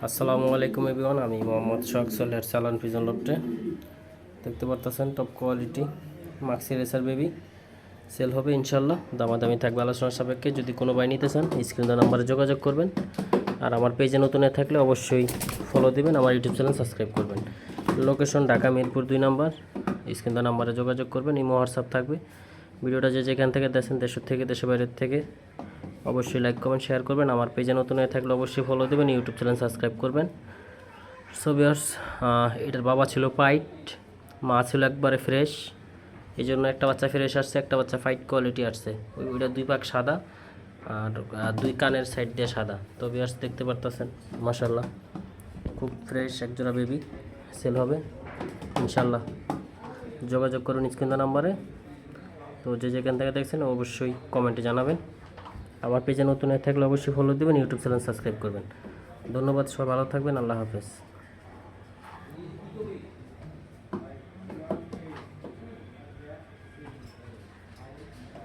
আসসালামু আলাইকুম এভরিওয়ান, আমি মোহাম্মদ সোহাগ সোহেল সালান পিজন লফটে। দেখতে পারতেছেন top quality maxi racer baby sale হবে ইনশাল্লাহ। দামাদামি থাকবে আলোচনার সাপেক্ষে। যদি কোনো ভাই নিতে চান স্ক্রিন নাম্বারে যোগাযোগ করবেন। আর আমার পেজে নতুন থাকলে অবশ্যই ফলো দিবেন, আমার ইউটিউব চ্যানেল সাবস্ক্রাইব করবেন। লোকেশন ঢাকা মিরপুর 2 নম্বর। স্ক্রিন নাম্বারে যোগাযোগ করবেন, ইমো হোয়াটসঅ্যাপ থাকবে। ভিডিওটা যে যেখান থেকে দেখেন, দেশের থেকে দেশের বাইরের থেকে, অবশ্যই লাইক কমেন্ট শেয়ার করবেন। আমার পেজে নতুন থাকলে অবশ্যই ফলো দেবেন, ইউটিউব চ্যানেল সাবস্ক্রাইব করবেন। সো ভিউয়ার্স, এটার বাবা ছিল পাইট, মা ছিল একবারে ফ্রেশ। এই জন্য একটা বাচ্চা ফ্রেশ আসছে, একটা বাচ্চা ফাইট কোয়ালিটি আসছে। ওইটা 2 পাক সাদা আর 2 কানের সাইড দিয়ে সাদা। তো ভিউয়ার্স দেখতে পারতেছেন মাশাআল্লাহ খুব ফ্রেশ একজোড়া বেবি সেল হবে ইনশাল্লাহ। যোগাযোগ করুন স্ক্রিন নাম্বারে। তো যে যেখান থেকে দেখছেন অবশ্যই কমেন্টে জানাবেন। আমার পেজে নতুন থাকলে অবশ্যই ফলো দেবেন, ইউটিউব চ্যানেল সাবস্ক্রাইব করবেন। ধন্যবাদ, সবাই ভালো থাকবেন। আল্লাহ হাফেজ।